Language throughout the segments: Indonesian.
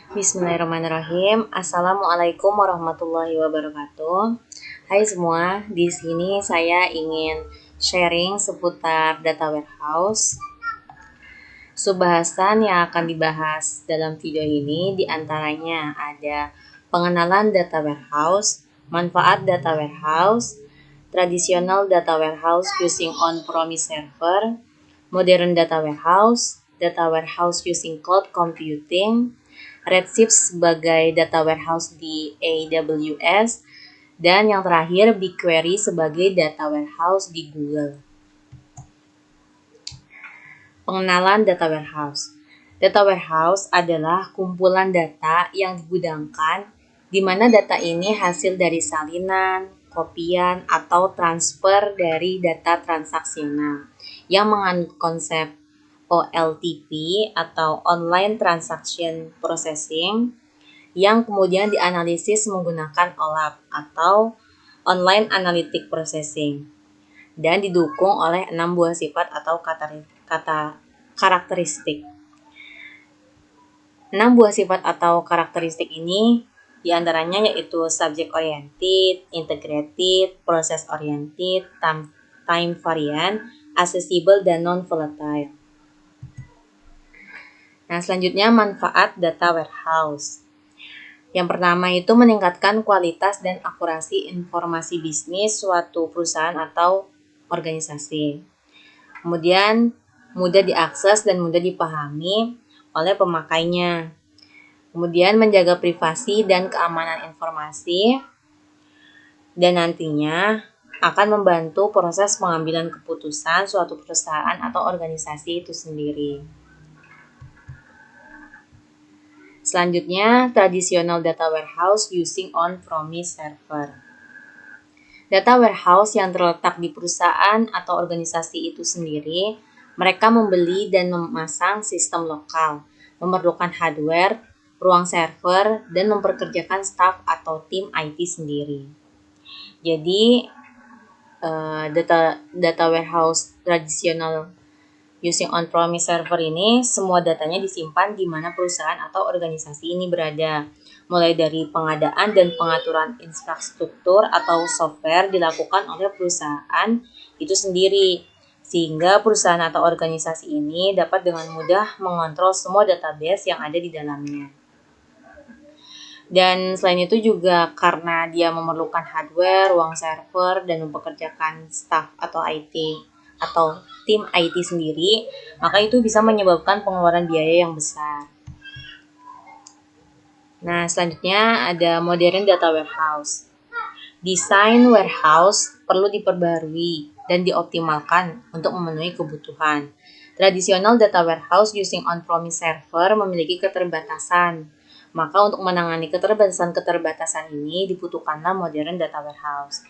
Bismillahirrahmanirrahim. Assalamualaikum warahmatullahi wabarakatuh. Hai semua, di sini saya ingin sharing seputar data warehouse. Subbahasan yang akan dibahas dalam video ini diantaranya ada pengenalan data warehouse, manfaat data warehouse, traditional data warehouse using on-premise server, modern data warehouse using cloud computing, Redshift sebagai data warehouse di AWS, dan yang terakhir BigQuery sebagai data warehouse di Google. Pengenalan data warehouse. Data warehouse adalah kumpulan data yang digudangkan di mana data ini hasil dari salinan, kopian, atau transfer dari data transaksional yang mengandung konsep OLTP atau Online Transaction Processing yang kemudian dianalisis menggunakan OLAP atau Online Analytic Processing dan didukung oleh 6 buah sifat atau karakteristik. 6 buah sifat atau karakteristik ini diantaranya yaitu subject oriented, integrated, process oriented, time variant, accessible, dan non-volatile. Nah, selanjutnya manfaat data warehouse. Yang pertama itu meningkatkan kualitas dan akurasi informasi bisnis suatu perusahaan atau organisasi. Kemudian mudah diakses dan mudah dipahami oleh pemakainya. Kemudian menjaga privasi dan keamanan informasi. Dan nantinya akan membantu proses pengambilan keputusan suatu perusahaan atau organisasi itu sendiri. Selanjutnya, traditional data warehouse using on-premise server. Data warehouse yang terletak di perusahaan atau organisasi itu sendiri, mereka membeli dan memasang sistem lokal, memerlukan hardware, ruang server, dan memperkerjakan staf atau tim IT sendiri. Jadi, data warehouse tradisional using on-premise server ini, semua datanya disimpan di mana perusahaan atau organisasi ini berada. Mulai dari pengadaan dan pengaturan infrastruktur atau software dilakukan oleh perusahaan itu sendiri. Sehingga perusahaan atau organisasi ini dapat dengan mudah mengontrol semua database yang ada di dalamnya. Dan selain itu juga karena dia memerlukan hardware, ruang server, dan mempekerjakan staff atau IT atau tim IT sendiri, maka itu bisa menyebabkan pengeluaran biaya yang besar. Nah, selanjutnya ada modern data warehouse. Desain warehouse perlu diperbarui dan dioptimalkan untuk memenuhi kebutuhan. Traditional data warehouse using on-premise server memiliki keterbatasan. Maka untuk menangani keterbatasan ini dibutuhkanlah modern data warehouse.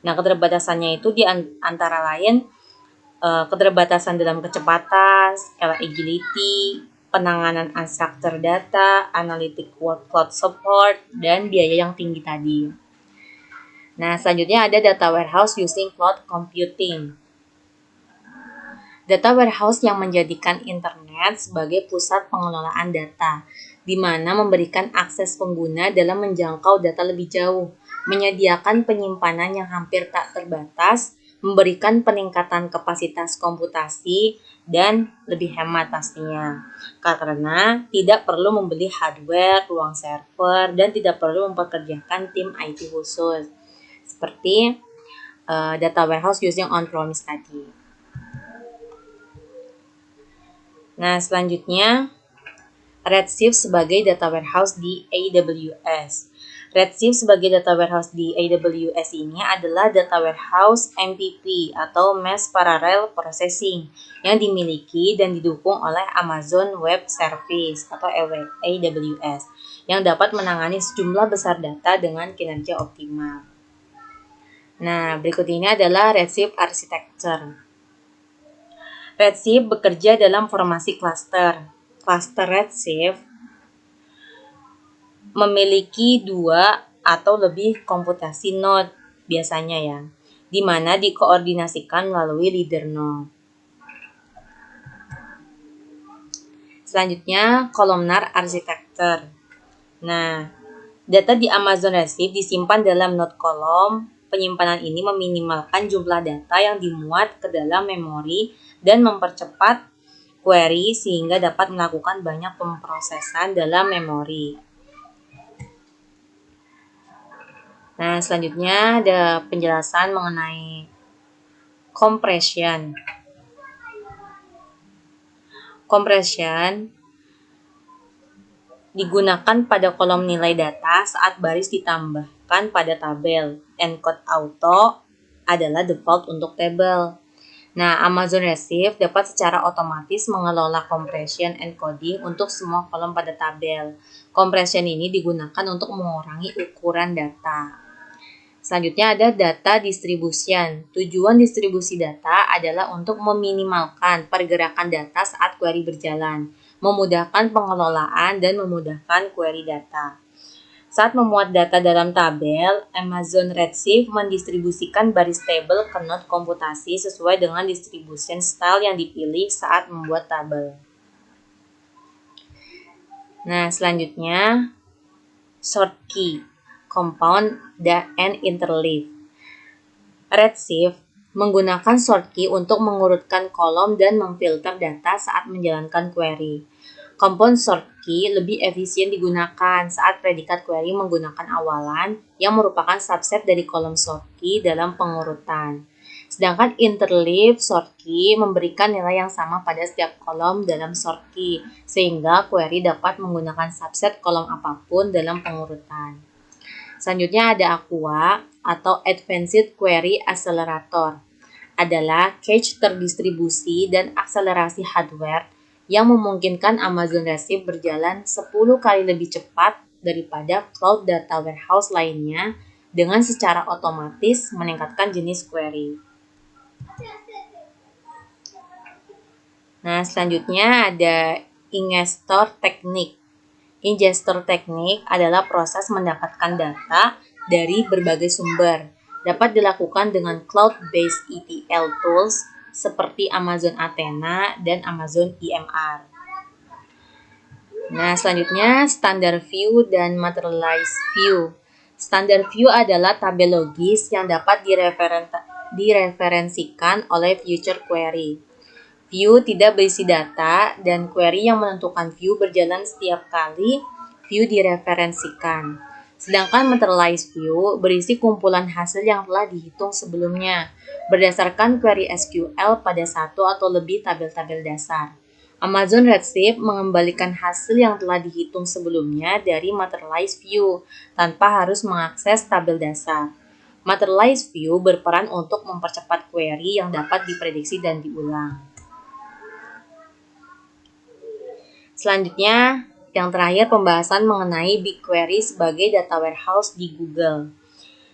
Nah, keterbatasannya itu di antara lain keterbatasan dalam kecepatan, skala agility, penanganan unstructured data, analytic workload support, dan biaya yang tinggi tadi. Nah, selanjutnya ada data warehouse using cloud computing. Data warehouse yang menjadikan internet sebagai pusat pengelolaan data, di mana memberikan akses pengguna dalam menjangkau data lebih jauh, menyediakan penyimpanan yang hampir tak terbatas, memberikan peningkatan kapasitas komputasi, dan lebih hemat pastinya. Karena tidak perlu membeli hardware, ruang server, dan tidak perlu mempekerjakan tim IT khusus. Seperti data warehouse using on-premise tadi. Nah, selanjutnya Redshift sebagai data warehouse di AWS. Redshift sebagai data warehouse di AWS ini adalah data warehouse MPP atau Mass Parallel Processing yang dimiliki dan didukung oleh Amazon Web Service atau AWS yang dapat menangani sejumlah besar data dengan kinerja optimal. Nah, berikut ini adalah Redshift Architecture. Redshift bekerja dalam formasi cluster. Cluster Redshift memiliki 2 atau lebih komputasi node biasanya ya, di mana dikoordinasikan melalui leader node. Selanjutnya, columnar architecture. Nah, data di Amazon Redshift disimpan dalam node kolom. Penyimpanan ini meminimalkan jumlah data yang dimuat ke dalam memori dan mempercepat query sehingga dapat melakukan banyak pemrosesan dalam memori. Nah, selanjutnya ada penjelasan mengenai compression. Compression digunakan pada kolom nilai data saat baris ditambahkan pada tabel. Encode auto adalah default untuk tabel. Nah, Amazon Redshift dapat secara otomatis mengelola compression encoding untuk semua kolom pada tabel. Compression ini digunakan untuk mengurangi ukuran data. Selanjutnya ada data distribution. Tujuan distribusi data adalah untuk meminimalkan pergerakan data saat query berjalan, memudahkan pengelolaan dan memudahkan query data. Saat memuat data dalam tabel, Amazon Redshift mendistribusikan baris tabel ke node komputasi sesuai dengan distribution style yang dipilih saat membuat tabel. Nah, selanjutnya sort key, compound, and interleave. Redshift menggunakan sort key untuk mengurutkan kolom dan memfilter data saat menjalankan query. Compound sort key lebih efisien digunakan saat predikat query menggunakan awalan yang merupakan subset dari kolom sort key dalam pengurutan. Sedangkan interleave sort key memberikan nilai yang sama pada setiap kolom dalam sort key, sehingga query dapat menggunakan subset kolom apapun dalam pengurutan. Selanjutnya ada Aqua atau Advanced Query Accelerator. Adalah cache terdistribusi dan akselerasi hardware yang memungkinkan Amazon Redshift berjalan 10 kali lebih cepat daripada cloud data warehouse lainnya dengan secara otomatis meningkatkan jenis query. Nah, selanjutnya ada ingestor technique. Ingestor technique adalah proses mendapatkan data dari berbagai sumber. Dapat dilakukan dengan cloud-based ETL tools seperti Amazon Athena dan Amazon EMR. Nah, selanjutnya standard view dan materialized view. Standard view adalah tabel logis yang dapat direferensikan oleh future query. View tidak berisi data dan query yang menentukan view berjalan setiap kali view direferensikan. Sedangkan materialized view berisi kumpulan hasil yang telah dihitung sebelumnya berdasarkan query SQL pada satu atau lebih tabel-tabel dasar. Amazon Redshift mengembalikan hasil yang telah dihitung sebelumnya dari materialized view tanpa harus mengakses tabel dasar. Materialized view berperan untuk mempercepat query yang dapat diprediksi dan diulang. Selanjutnya, yang terakhir pembahasan mengenai BigQuery sebagai data warehouse di Google.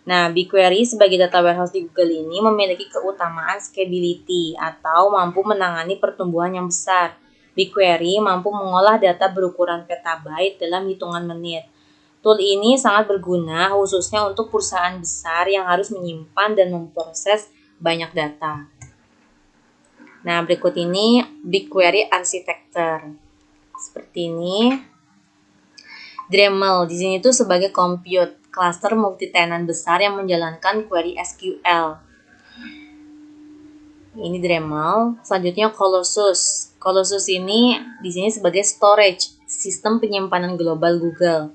Nah, BigQuery sebagai data warehouse di Google ini memiliki keutamaan scalability atau mampu menangani pertumbuhan yang besar. BigQuery mampu mengolah data berukuran petabyte dalam hitungan menit. Tool ini sangat berguna khususnya untuk perusahaan besar yang harus menyimpan dan memproses banyak data. Nah, berikut ini BigQuery architecture. Seperti ini. Dremel di sini tuh sebagai compute cluster multi-tenant besar yang menjalankan query SQL. Ini Dremel. Selanjutnya Colossus. Colossus ini di sini sebagai storage, sistem penyimpanan global Google.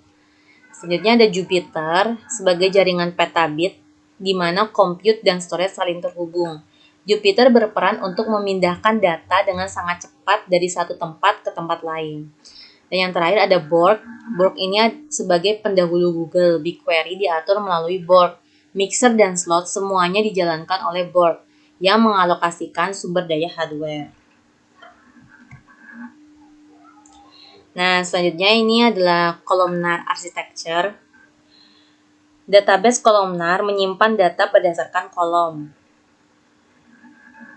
Selanjutnya ada Jupyter sebagai jaringan petabit di mana compute dan storage saling terhubung. Jupyter berperan untuk memindahkan data dengan sangat cepat dari satu tempat ke tempat lain. Dan yang terakhir ada Borg. Borg ini sebagai pendahulu Google. BigQuery diatur melalui Borg. Mixer dan slot semuanya dijalankan oleh Borg yang mengalokasikan sumber daya hardware. Nah, selanjutnya ini adalah columnar architecture. Database kolomnar menyimpan data berdasarkan kolom.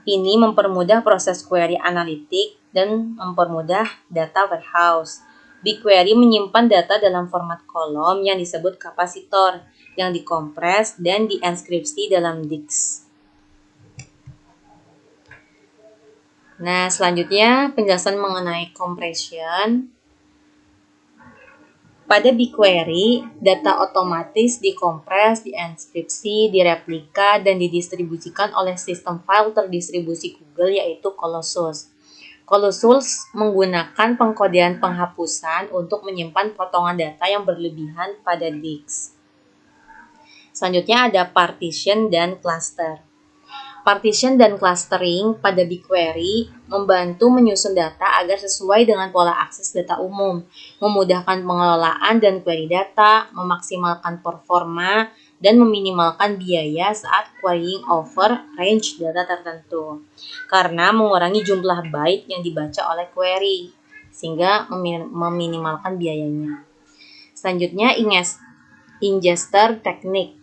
Ini mempermudah proses query analitik dan mempermudah data warehouse. BigQuery menyimpan data dalam format kolom yang disebut kapasitor, yang dikompres dan dienkripsi dalam disk. Nah, selanjutnya penjelasan mengenai compression. Pada BigQuery, data otomatis dikompres, dienkripsi, direplika, dan didistribusikan oleh sistem file terdistribusi Google yaitu Colossus. Colossus menggunakan pengkodean penghapusan untuk menyimpan potongan data yang berlebihan pada disk. Selanjutnya ada partition dan cluster. Partition dan clustering pada BigQuery membantu menyusun data agar sesuai dengan pola akses data umum, memudahkan pengelolaan dan query data, memaksimalkan performa, dan meminimalkan biaya saat querying over range data tertentu, karena mengurangi jumlah byte yang dibaca oleh query, sehingga meminimalkan biayanya. Selanjutnya, ingester teknik.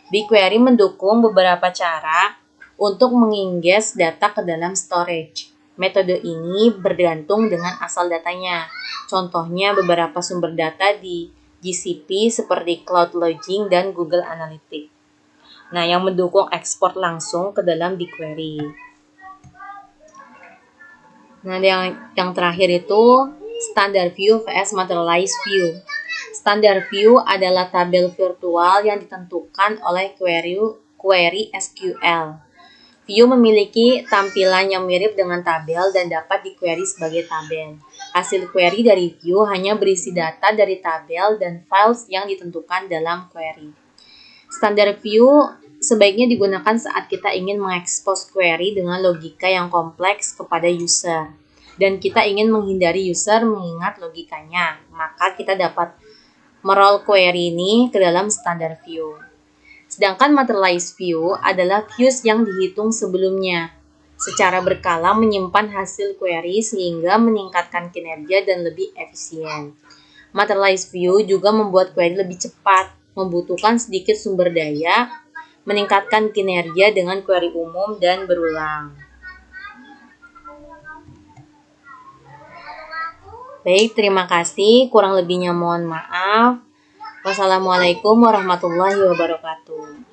BigQuery mendukung beberapa cara untuk mengingest data ke dalam storage. Metode ini bergantung dengan asal datanya. Contohnya beberapa sumber data di GCP seperti Cloud Login dan Google Analytics. Nah, yang mendukung ekspor langsung ke dalam BigQuery. Nah, yang terakhir itu Standard View vs Materialized View. Standard View adalah tabel virtual yang ditentukan oleh query SQL. View memiliki tampilan yang mirip dengan tabel dan dapat di-query sebagai tabel. Hasil query dari view hanya berisi data dari tabel dan files yang ditentukan dalam query. Standard view sebaiknya digunakan saat kita ingin mengekspos query dengan logika yang kompleks kepada user, dan kita ingin menghindari user mengingat logikanya, maka kita dapat meroll query ini ke dalam standard view. Sedangkan materialized view adalah views yang dihitung sebelumnya, secara berkala menyimpan hasil query sehingga meningkatkan kinerja dan lebih efisien. Materialized view juga membuat query lebih cepat, membutuhkan sedikit sumber daya, meningkatkan kinerja dengan query umum dan berulang. Baik, terima kasih. Kurang lebihnya mohon maaf. Wassalamualaikum warahmatullahi wabarakatuh.